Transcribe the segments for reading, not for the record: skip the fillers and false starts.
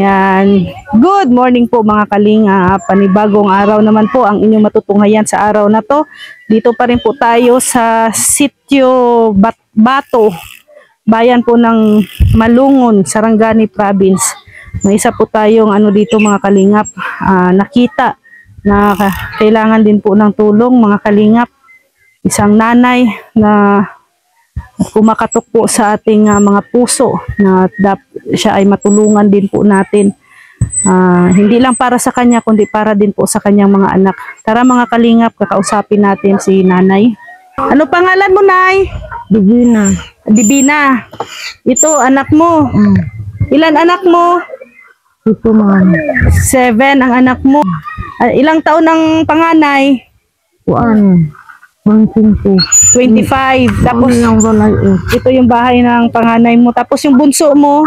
Ayan. Good morning po mga kalinga. Panibagong araw naman po ang inyong matutunghayan sa araw na to. Dito pa rin po tayo sa Sitio Bato, bayan po ng Malungon, Sarangani Province. May isa po tayong dito mga kalingap. Nakita na kailangan din po ng tulong mga kalingap. Isang nanay na kumakatok po sa ating mga puso na siya ay matulungan din po natin. Hindi lang para sa kanya kundi para din po sa kanyang mga anak. Tara mga kalingap, kakausapin natin si nanay. Ano pangalan mo, nay? Divina. Divina. Ito anak mo. Ilan anak mo? Ito man. 7 ang anak mo. Ilang taon ang panganay? Kuan. 25. 25. Tapos yung balay ito yung bahay ng panganay mo. Tapos yung bunso mo?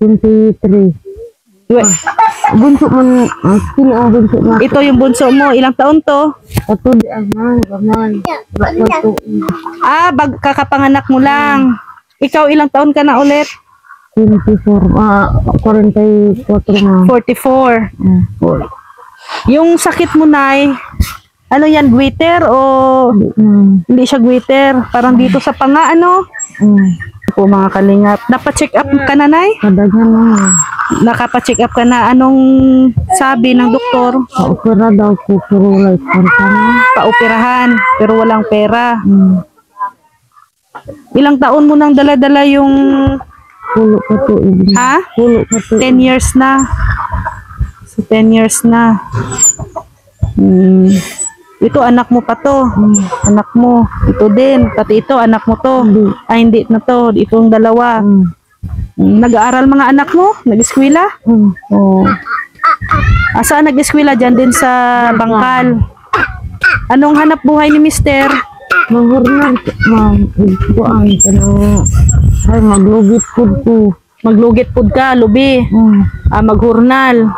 23. Bunso man. Sino ang bunso na? Ito yung bunso mo. Ilang taon to? Ito di aman. Gamay. Kakapanganak mo lang. Ikaw ilang taon ka na ulit? 24. 44 na. 44. Yung sakit mo, nay, ano yan, goiter o hindi siya goiter? Parang dito sa panga, po mga kalingap. Napa-check up ka na, nay? Kadaghan na. Nakapa-check up ka na. Anong sabi ng doktor? Paopera daw ko pero like Paoperahan pero walang pera. Ilang taon mo nang dala-dala yung... Pulo ka to. Ha? Pulo ka to. 10 years na. So 10 years na. Ito anak mo pa to. Anak mo. Ito din. Pati ito anak mo to. Hindi na to. Itong dalawa. Nag-aaral mga anak mo? Nag-eskwela? Oh. Saan nag-eskwela? Diyan din sa Bangkal. Anong hanap buhay ni mister? Maghurnal. Kuan. Ay, maglugit food ko. Maglugit food ka, lubi. Maghurnal.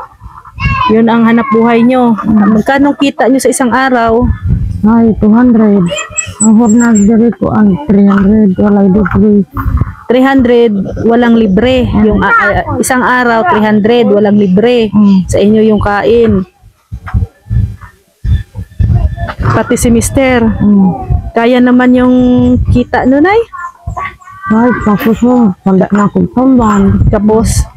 Yun ang hanap buhay nyo. Magkano kita nyo sa isang araw? Ay, 200. Ang hurnal diri ko ang 300. Walay libre. 300, walang libre. Yung isang araw, 300, walang libre. Sa inyo yung kain. Pati si mister. Kaya naman yung kita nun ay? Ay, tapos mo, panda na akong tamban. Tapos,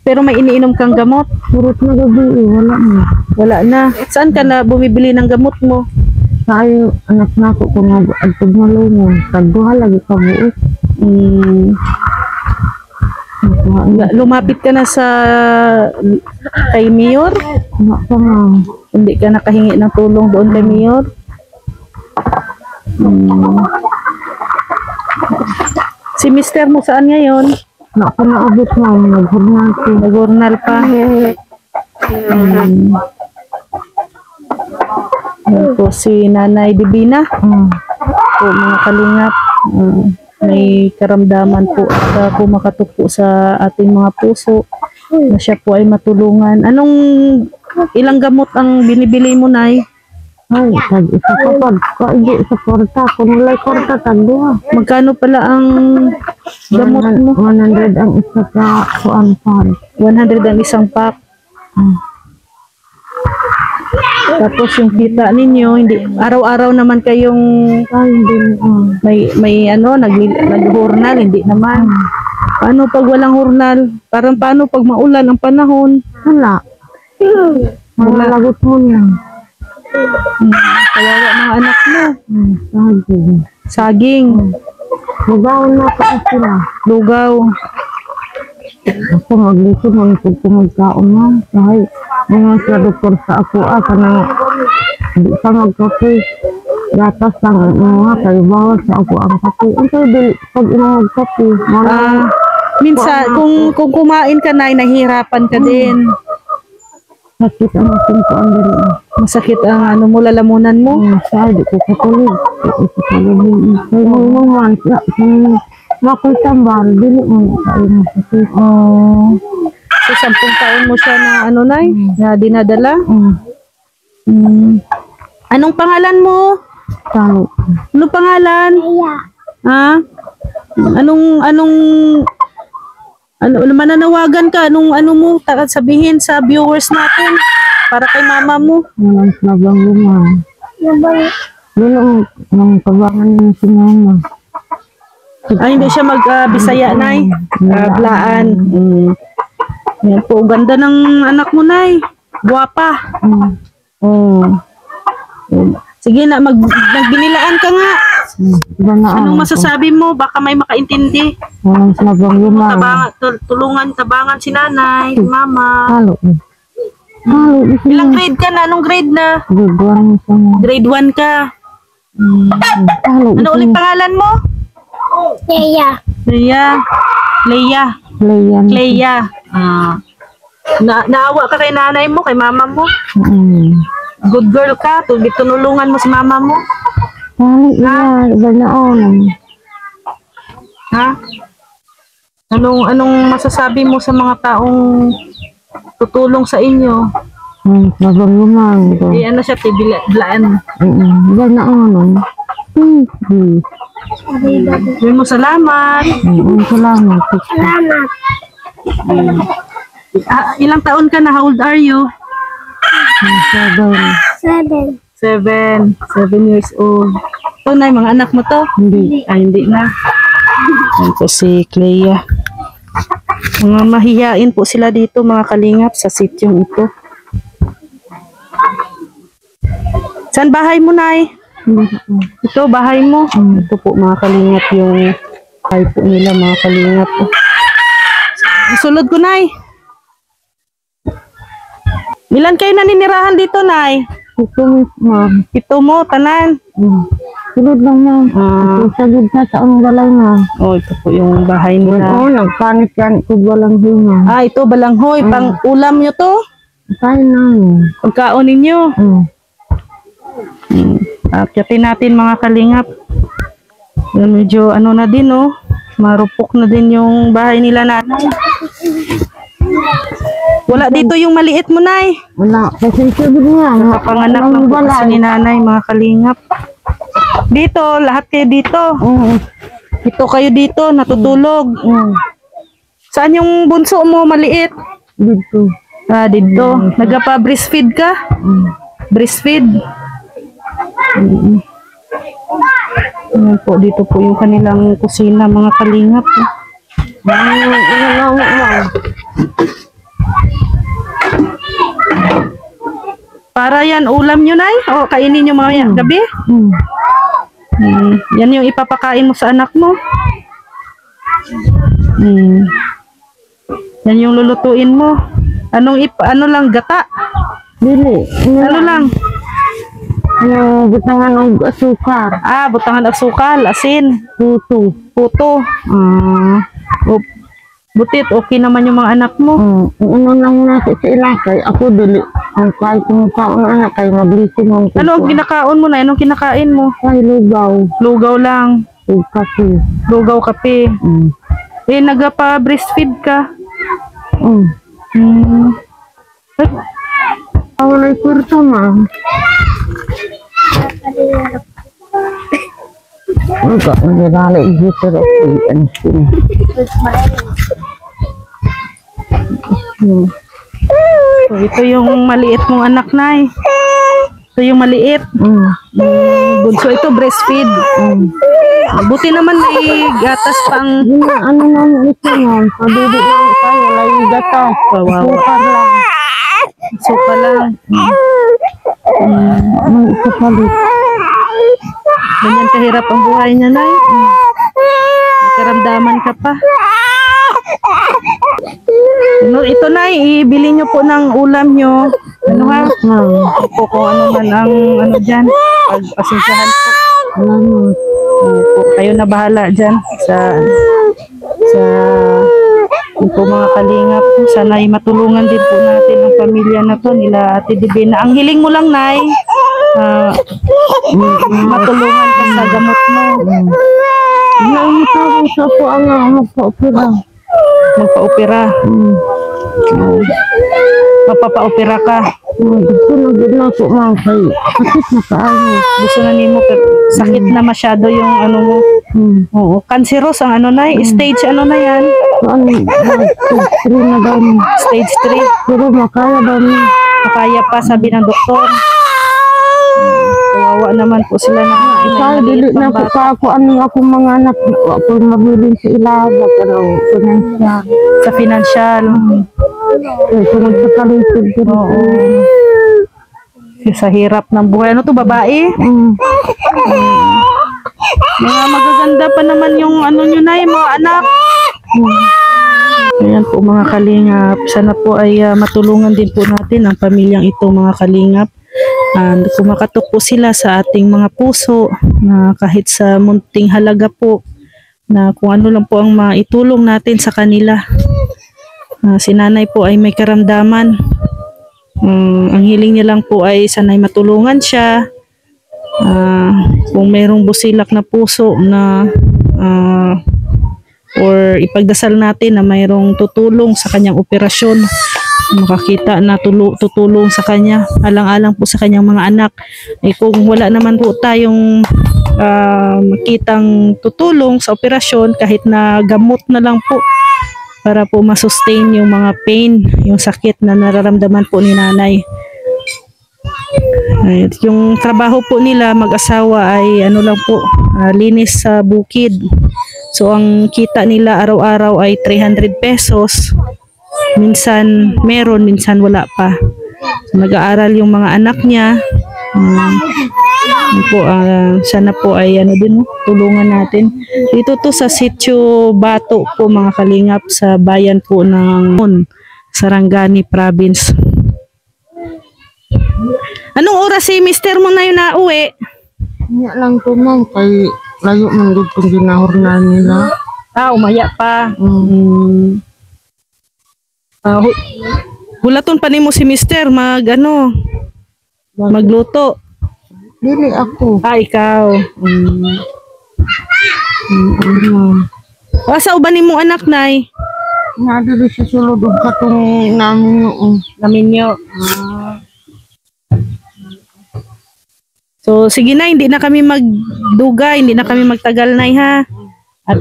pero may iniinom kang gamot? Purot na gabi wala na. Wala na. Saan ka na bumibili ng gamot mo? Sa anak na ako kung nag-agtog malungon. Tagduha lagi ka buot. Lumapit ka na sa kay Mayor? Wala pa nga. Hindi ka nakahingi ng tulong doon kay Mayor? Si mister mo saan ngayon? Wala pa naabot nga. Naghurnal ko. Naghurnal pa. Ito si Nanay Divina. Po mga kalingap. May karamdaman po at kumakatok po sa ating mga puso na siya po ay matulungan. Ilang gamot ang binibili mo, nay? Ay, isa pa pag kaigi sa kwarta. Kung walay kwarta, tagduha. Magkano pala ang gamot mo? 100 ang isa ka kuan pa. 100 ang isang pack. Tapos yung kita ninyo, hindi araw-araw naman kayong may nag-hurnal, hindi naman. Paano pag walang hurnal? Parang paano pag maulan ang panahon? Wala. Wala lagot mo niya. Kawawa mga anak mo. Saging. Saging. Lugaw na pa sila. Lugaw. Ako maglisod, magkaon na. Kahit mga sa doktor sa ako, kanang hindi pa magkape. Gatas lang mga kayo bawal sa ako ang kape. Ang kayo pag magkape. Minsan, kung kumain ka na, nahihirapan ka din. Sakit ang ating kuan diri. Masakit ang lalamunan mo? Sa di ko katulog. Kaya mo man, makul tambal, dili mo kayo masakit. So, 10 taon mo siya na nay? Na dinadala? Anong pangalan mo? Talo. Anong pangalan? Ha? Anong Ano, mananawagan ka, anong ano mo, sabihin sa viewers natin, para kay mama mo. Walang labang lumang. Dilo ang kabangan niya si mama. Ay, hindi siya mag-Bisaya, Nay. Blaan. Yan po, ganda ng anak mo, Nay. Guwapa. Oh. Sige na, nagbinilaan ka nga. Anong masasabi mo? Baka may makaintindi. Walang labang lumang. Tabangan si nanay, mama. Halo. Ilang grade ka na? Anong grade na? Guguan sa mga. Grade 1 ka. Halo. Ano ulit pangalan mo? Leia. Leia. Leia. Naawa ka kay nanay mo, kay mama mo? Good girl ka. Tinulungan mo si mama mo? Ha? Anong masasabi mo sa mga taong tutulong sa inyo? Labang lumang. Ano siya, tiblaan. Sabi mo salamat. Salamat. Salamat. Ilang taon ka na? How old are you? 7. 7 years old. Ito na, mga anak mo to? Hindi. Hindi na. Yan po si Clea. Mga mahihain po sila dito, mga kalingap, sa sityong ito. Saan bahay mo, Nay? Ito, bahay mo. Ito po, mga kalingap, yung bahay po nila, mga kalingap. Sulod ko, Nay. Ilan kayo naninirahan dito, Nay? Ito mo, tanan. Sulod lang ma'am. Sagod na sa ang balay na. Oh, ito po yung bahay nila. Oo, nagpanit yan. Kung walang hinga. Ito, balanghoy. Pang ulam nyo to? Tayo na. Pagkaon ninyo. Akyatin natin, mga kalingap. Medyo ano na din, oh. Marupok na din yung bahay nila natin. Wala dito yung maliit mo, Nay. Wala. Kasi sagod nga. Nakapanganak lang po kasi ni nanay, mga kalingap. Dito, lahat kayo dito. Ito kayo dito, natutulog. Saan yung bunso mo, maliit? Dito. Dito. Nagpa-breastfeed ka? Breastfeed. Ayan po, dito po yung kanilang kusina, mga kalingap. Para yan, ulam nyo, Nay? O, kainin nyo mga gabi? Yan yung ipapakain mo sa anak mo? Yan yung lulutuin mo? Ano lang, gata? Dili. Ano lang? Butangan ng asukar. Butangan asukal, asin. Puto. Butit, okay naman yung mga anak mo. Ano lang nasa sa ilakay. Ako dili. Ang kahit yung kaon anak kay mabilisin mo. Ano ang kinakaon mo na? Anong kinakain mo? Ay, lugaw. Lugaw lang. Kape. Lugaw, kape. Nagpa-breastfeed ka? Ako na ikurto, ma'am. Enggak, mengenali gitu. So, ito yung maliit mong anak, Nay. Ito yung maliit. Bunso ito, breastfeed. Buti naman may gatas pang... Ano naman ito, ma'am? Padudit lang tayo, layo gatas. Sukar lang. Suka lang. Ito palit. Ganyan kahirap ang buhay niya, Nay. Nagkaramdaman ka pa. Ito, Nay, ibili nyo po ng ulam nyo. Ano ha? Po kung ano man ang ano dyan. Pag-pasensyahan po. Kayo na bahala dyan sa po mga kalingap. Sana ay matulungan din po natin ang pamilya na to nila Ate Divina. Ang hiling mo lang, Nay, matulungan ka sa gamot mo. Sa po ang magpa-opera. Magpa-opera. Mapapa-opera ka. Gusto na din na po, ma'am. Sakit na kaayo. Gusto na nimo pero sakit na masyado yung ano mo. Oo. Cancerous ang ano, Nay. Stage ano na yan? ano, stage 3 na daw niya. Stage 3. Pero makaya daw niya. Kaya pa, sabi ng doktor. Kawawa naman po sila ng Kaya dili na ko pa ako ano akong mga anak. Ako mabilin sa ilaga. Pero financial. sa financial. Kaya nagpakalisod ko dito. Sa hirap ng buhay. Ano to, babae? Mga magaganda pa naman yung ano nyo na, yung mga anak. Ayan po mga kalingap. Sana po ay matulungan din po natin ang pamilyang ito mga kalingap. Kumakatok po sila sa ating mga puso na kahit sa munting halaga po na kung ano lang po ang maitulong natin sa kanila. Si nanay po ay may karamdaman. Ang hiling niya lang po ay sanay matulungan siya. Kung mayroong busilak na puso na or ipagdasal natin na mayroong tutulong sa kanyang operasyon, makakita na tutulong sa kanya, alang-alang po sa kanyang mga anak. Kung wala naman po tayong makitang tutulong sa operasyon, kahit na gamot na lang po para po masustain yung mga pain, yung sakit na nararamdaman po ni nanay. Yung trabaho po nila mag-asawa ay ano lang po, linis sa bukid. So ang kita nila araw-araw ay 300 pesos. Minsan meron, minsan wala pa. So, nag-aaral yung mga anak niya. Sana po ay ano din, tulungan natin. Dito to sa Sitio Bato po mga kalingap, sa bayan po ng Sarangani Province. Anong oras si mister mo na yun na uwi? Hindi lang po ma'am, kay layo man dito kung ginahornan nila. Umaya pa. Hulaton pa nimo si mister magluto. Dili ako. Ikaw. Asa uban nimo anak nay? Nadiri sa sulod og katong namin noon. Naminyo. So sige na, hindi na kami magdugay, hindi na kami magtagal nay ha. At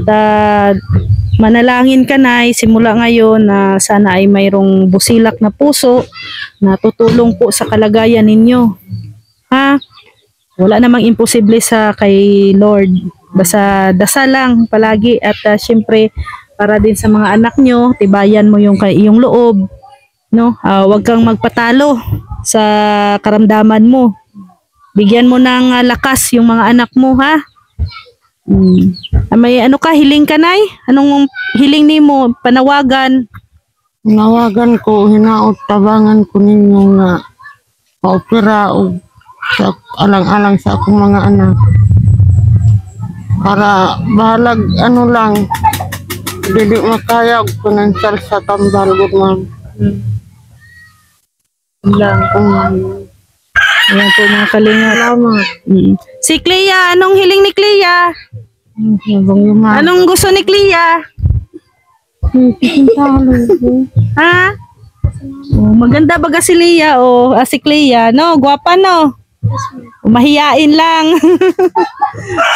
manalangin ka nay simula ngayon na sana ay mayroong busilak na puso na tutulong po sa kalagayan ninyo. Ha? Wala namang imposible sa kay Lord. Basta dasal lang palagi at syempre para din sa mga anak nyo, tibayan mo yung iyong loob, no? Huwag kang magpatalo sa karamdaman mo. Bigyan mo ng lakas yung mga anak mo, ha? May ano ka, hiling ka nay? Anong hiling nimo? Panawagan? Nawagan ko, hinaot tabangan ko ninyo nga paopera o sa alang-alang sa akong mga anak. Para bahalag ano lang, dili makaya og financial sa tambal gud ma'am. Ayan po mga kalingap. Salamat. Si Clea, anong hiling ni Clea? Anong gusto ni Clea? Ha? Maganda baga si Lea si Clea, no? Gwapa, no? Mahiyain lang.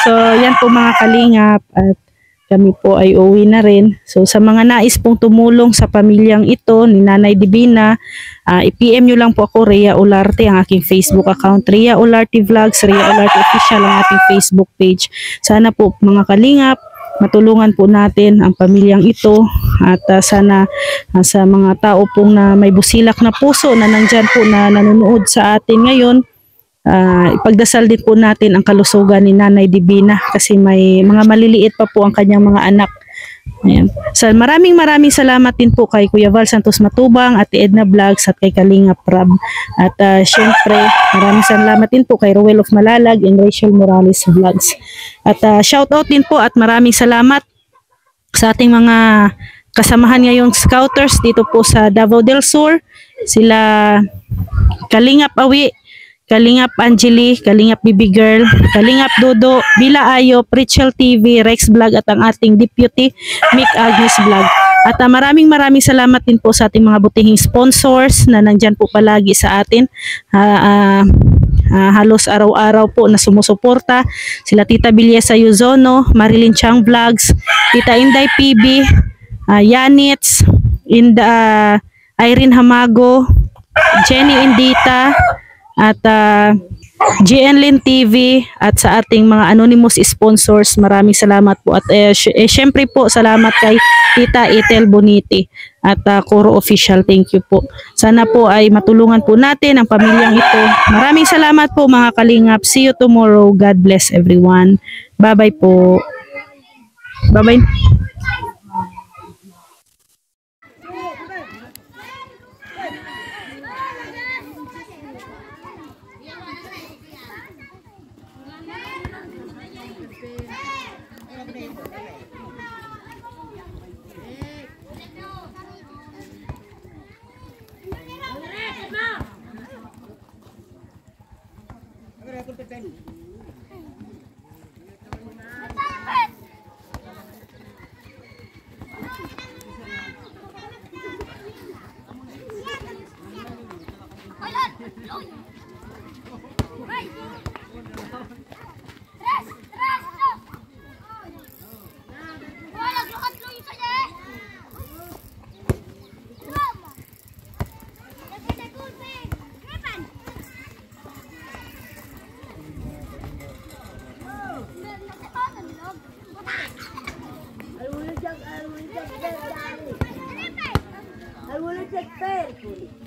So, yan po mga kalingap at kami po ay uwi na rin. So, sa mga nais pong tumulong sa pamilyang ito ni Nanay Divina, i-PM nyo lang po ako, Rhea Olarte, ang aking Facebook account, Rhea Olarte Vlogs, Rhea Olarte Official, ang ating Facebook page. Sana po mga kalingap, matulungan po natin ang pamilyang ito at sana sa mga tao pong na may busilak na puso na nandyan po na nanonood sa atin ngayon, ipagdasal din po natin ang kalusugan ni Nanay Divina kasi may mga maliliit pa po ang kanyang mga anak. Ayan. So, maraming salamat din po kay Kuya Val Santos Matubang, Ate Edna Vlogs at kay Kalingap Rab. At syempre, maraming salamat din po kay Ruel of Malalag and Rachel Morales Vlogs. At shout out din po at maraming salamat sa ating mga kasamahan ngayong scouters dito po sa Davao del Sur. Sila Kalingap Awi, Kalingap Angeli, Kalingap Bibi Girl, Kalingap Dodo, Bila Ayo, Pritchel TV, Rex Vlog at ang ating Deputy Mick Agnes Vlog. At maraming salamat din po sa ating mga butihing sponsors na nandyan po palagi sa atin. Halos araw-araw po na sumusuporta. Sila Tita Bilyesa Yuzono, Marilyn Chang Vlogs, Tita Inday PB, Yanits, Irene Hamago, Jenny Indita, at GN Lin TV, at sa ating mga anonymous sponsors, maraming salamat po. At syempre po, salamat kay Tita Ethel Bonite at Coro Official. Thank you po. Sana po ay matulungan po natin ang pamilyang ito. Maraming salamat po mga kalingap. See you tomorrow. God bless everyone. Bye-bye po. Bye-bye. I will check there.